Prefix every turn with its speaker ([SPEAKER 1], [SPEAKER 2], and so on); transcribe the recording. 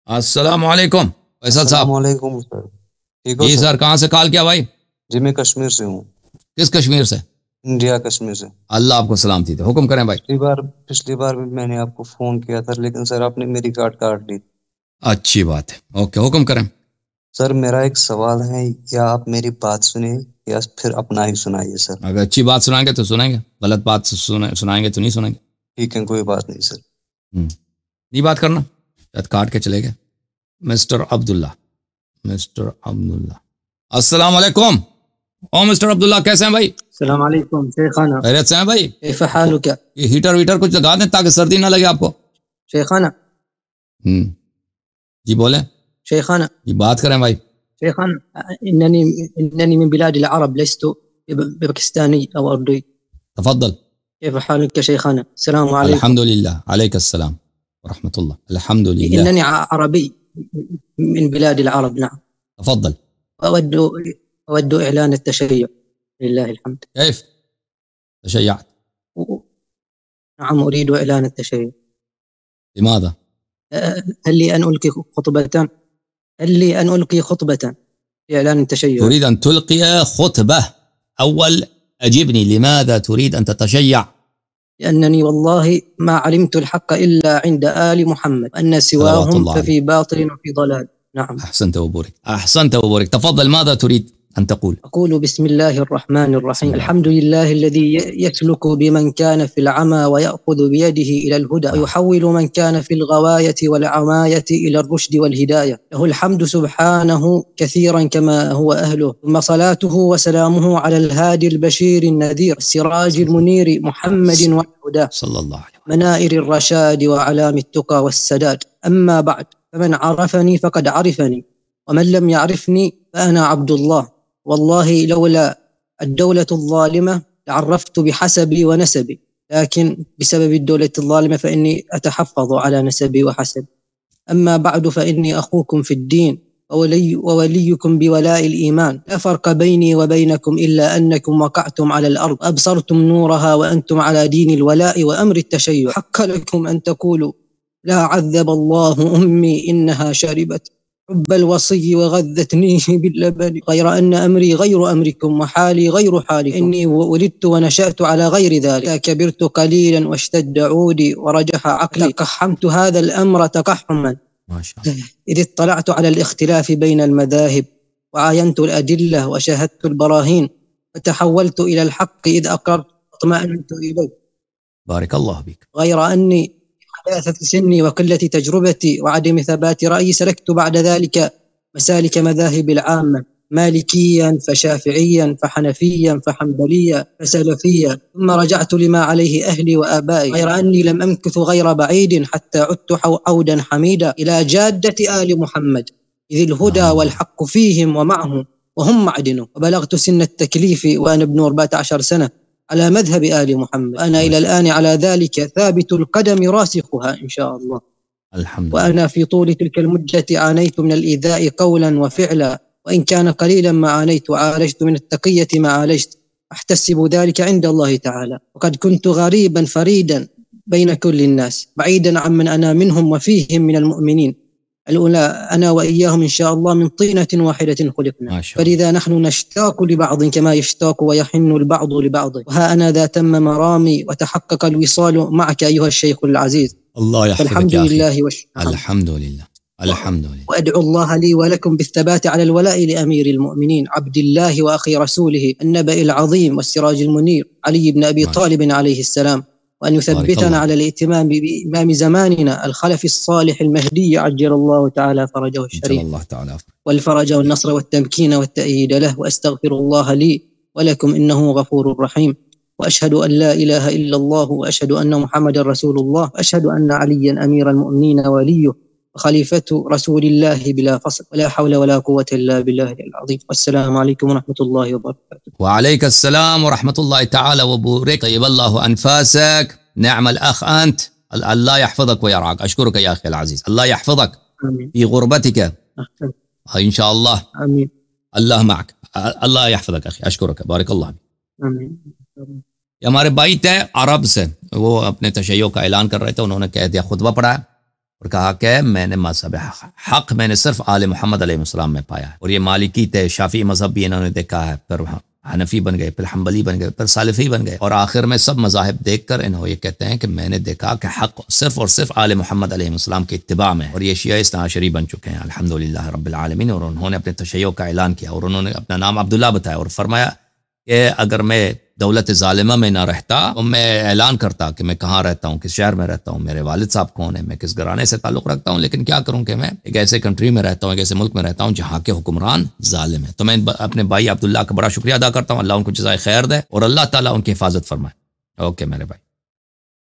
[SPEAKER 1] अस्सलाम वालेकुम फैसल साहब।
[SPEAKER 2] वालेकुम सर। ठीक हो
[SPEAKER 1] जी
[SPEAKER 2] सर?
[SPEAKER 1] सर, कहाँ से कॉल किया भाई?
[SPEAKER 2] जी मैं कश्मीर से हूँ।
[SPEAKER 1] किस कश्मीर से?
[SPEAKER 2] इंडिया कश्मीर से।
[SPEAKER 1] अल्लाह आपको सलामती दे। हुक्म करें भाई।
[SPEAKER 2] पिछली बार भी मैंने आपको फोन किया था, लेकिन सर आपने मेरी कार्ड काट दी।
[SPEAKER 1] अच्छी बात है, ओके हुक्म करें।
[SPEAKER 2] सर मेरा एक सवाल है, या आप मेरी बात सुनिए या फिर अपना ही सुनाइए सर।
[SPEAKER 1] अगर अच्छी बात सुनाएंगे तो सुनेंगे, गलत बात सुनाएंगे तो नहीं सुनेंगे।
[SPEAKER 2] ठीक है, कोई बात नहीं सर।
[SPEAKER 1] नहीं बात करना, शायद काट के चले गए। मिस्टर अब्दुल्ला, मिस्टर अब्दुल्ला, अस्सलाम वालेकुम। ओ मिस्टर अब्दुल्ला, कैसे हैं भाई?
[SPEAKER 3] अस्सलाम वालेकुम शेखाना।
[SPEAKER 1] खैरियत से हैं भाई?
[SPEAKER 3] कैफ हालुक?
[SPEAKER 1] ये हीटर वीटर कुछ लगा दें ताकि सर्दी ना लगे आपको।
[SPEAKER 3] शेखाना।
[SPEAKER 1] जी बोले।
[SPEAKER 3] शेखाना।
[SPEAKER 1] जी बात करें भाई।
[SPEAKER 3] शेखाना, इन्ननी इन्ननी मिन बिलाद अल-अरब लस्तु पाकिस्तानी अव अर्दी।
[SPEAKER 1] तफद्दल।
[SPEAKER 3] कैफ हालुक शेखाना? अस्सलाम वालेकुम।
[SPEAKER 1] अल्हम्दुलिल्लाह, अलैकुस्सलाम व रहमतुल्लाह। अल्हम्दुलिल्लाह।
[SPEAKER 3] इन्ननी अरबी من بلاد العرب. نعم.
[SPEAKER 1] تفضل.
[SPEAKER 3] أود إعلان التشيع. لله الحمد.
[SPEAKER 1] كيف تشيعت؟
[SPEAKER 3] نعم أريد إعلان التشيع.
[SPEAKER 1] لماذا؟
[SPEAKER 3] هل لي أن ألقي خطبة؟ هل لي أن ألقي خطبة في إعلان التشيع؟
[SPEAKER 1] تريد أن تلقي خطبة؟ أول أجبني، لماذا تريد أن تتشيع؟
[SPEAKER 3] لأنني والله ما علمت الحق إلا عند آل محمد، أن سواهم ففي باطل وفي ضلال. نعم.
[SPEAKER 1] أحسنت وبورك، أحسنت وبورك. تفضل، ماذا تريد أن تقول؟
[SPEAKER 3] أقول بسم الله الرحمن الرحيم. الحمد لله الذي يسلك بمن كان في العمى ويأخذ بيده إلى الهدى، ويحول من كان في الغواية والعماية إلى الرشد والهداية. له الحمد سبحانه كثيرا كما هو أهله، ثم صلاته وسلامه على الهادي البشير النذير السراج المنير محمد والهدى
[SPEAKER 1] صلى الله عليه وسلم،
[SPEAKER 3] منائر الرشاد وعلام التقى والسداد. أما بعد، فمن عرفني فقد عرفني، ومن لم يعرفني فأنا عبد الله. والله لولا الدولة الظالمة لعرفت بحسبي ونسبي، لكن بسبب الدولة الظالمة فإني أتحفظ على نسبي وحسبي. أما بعد، فإني أخوكم في الدين ووليكم بولاء الإيمان. لا فرق بيني وبينكم إلا أنكم وقعتم على الأرض أبصرتم نورها وأنتم على دين الولاء وأمر التشيع. حق لكم أن تقولوا لا عذب الله أمي إنها شربت حب الوصي وغذتنيه باللبن، غير أن أمري غير أمركم وحالي غير حالكم. إني ولدت ونشأت على غير ذلك، كبرت قليلا واشتد عودي ورجح عقلي، تقحمت هذا الأمر تقحما
[SPEAKER 1] ما شاء الله.
[SPEAKER 3] إذ اطلعت على الاختلاف بين المذاهب وعاينت الأدلة وشاهدت البراهين، فتحولت إلى الحق إذ أقررت واطمأننت إليه.
[SPEAKER 1] بارك الله بك.
[SPEAKER 3] غير أني حداثة سني وقلة تجربتي وعدم ثبات رأيي سلكت بعد ذلك مسالك مذاهب العامة، مالكيا فشافعيا فحنفيا فحنبليا فسلفيا، ثم رجعت لما عليه أهلي وآبائي. غير أني لم أمكث غير بعيد حتى عدت عودا حميدا إلى جادة آل محمد، إذ الهدى والحق فيهم ومعهم وهم معدنه. وبلغت سن التكليف وأنا ابن 14 سنة على مذهب آل محمد، أنا إلى الآن على ذلك ثابت القدم راسخها إن شاء الله.
[SPEAKER 1] الحمد لله.
[SPEAKER 3] وأنا في طول تلك المدة عانيت من الإيذاء قولا وفعلا، وإن كان قليلا ما عانيت، وعالجت من التقية ما عالجت، أحتسب ذلك عند الله تعالى. وقد كنت غريبا فريدا بين كل الناس، بعيدا عمن أنا منهم وفيهم من المؤمنين. الأولى أنا وإياهم إن شاء الله من طينة واحدة خلقنا، فلذا نحن نشتاق لبعض كما يشتاق ويحن البعض لبعض. وها أنا ذا تم مرامي وتحقق الوصال معك أيها الشيخ العزيز.
[SPEAKER 1] الله يحفظك
[SPEAKER 3] الحمد
[SPEAKER 1] يا أخي.
[SPEAKER 3] لله والشكر.
[SPEAKER 1] الحمد لله، الحمد لله.
[SPEAKER 3] وأدعو الله لي ولكم بالثبات على الولاء لأمير المؤمنين عبد الله وأخي رسوله النبأ العظيم والسراج المنير علي بن أبي طالب عليه السلام، وأن يثبتنا على الائتمام بإمام زماننا الخلف الصالح المهدي عجل الله تعالى فرجه الشريف،
[SPEAKER 1] الله تعالى
[SPEAKER 3] والفرج والنصر والتمكين والتأييد له. وأستغفر الله لي ولكم إنه غفور رحيم، وأشهد أن لا إله إلا الله، وأشهد أن محمد رسول الله، وأشهد أن عليا أمير المؤمنين وليه وخليفة رسول الله بلا فصل، ولا حول ولا قوة إلا بالله العظيم. والسلام عليكم ورحمة الله وبركاته.
[SPEAKER 1] وعليك السلام ورحمة الله تعالى وبركاته. طيب الله أنفاسك، نعم الأخ أنت، الله يحفظك ويرعاك. أشكرك يا أخي العزيز، الله يحفظك
[SPEAKER 3] آمين.
[SPEAKER 1] في غربتك إن شاء الله.
[SPEAKER 3] آمين.
[SPEAKER 1] الله معك، الله يحفظك أخي. أشكرك، بارك الله فيك.
[SPEAKER 3] آمين.
[SPEAKER 1] हमारे भाई थे अरब से, वो अपने तशय्यो का ऐलान कर रहे थे, उन्होंने कह दिया खुतबा पढ़ा اور کہا کہ میں نے مذہب حق میں نے صرف آل محمد علیہ السلام میں پایا ہے. اور یہ مالکی تھے، شافعی مذہب بھی انہوں نے دیکھا ہے، پھر حنفی بن گئے، پھر حنبلی بن گئے، پھر سالفی بن گئے، اور آخر میں سب مذاہب دیکھ کر انہوں یہ کہتے ہیں کہ میں نے دیکھا کہ حق صرف اور صرف آل محمد علیہ السلام کے اتباع میں. اور یہ شیعہ اثنا عشری بن چکے ہیں الحمدللہ رب العالمین. اور انہوں نے اپنے تشیع کا اعلان کیا، اور انہوں نے اپنا نام عبداللہ بتایا، اور فرمایا کہ اگر میں دولت ظالمہ میں نہ رہتا تو میں اعلان کرتا کہ میں کہاں رہتا ہوں، کس شہر میں رہتا ہوں، میرے والد صاحب کون ہیں، میں کس گھرانے سے تعلق رکھتا ہوں. لیکن کیا کروں کہ میں ایک ایسے کنٹری میں رہتا ہوں، ایک ایسے ملک میں رہتا ہوں جہاں کے حکمران ظالم ہیں. تو میں اپنے بھائی عبداللہ کا بڑا شکریہ ادا کرتا ہوں. اللہ ان کو جزائے خیر دے اور اللہ تعالیٰ ان کی حفاظت فرمائے. اوکے میرے بھائی.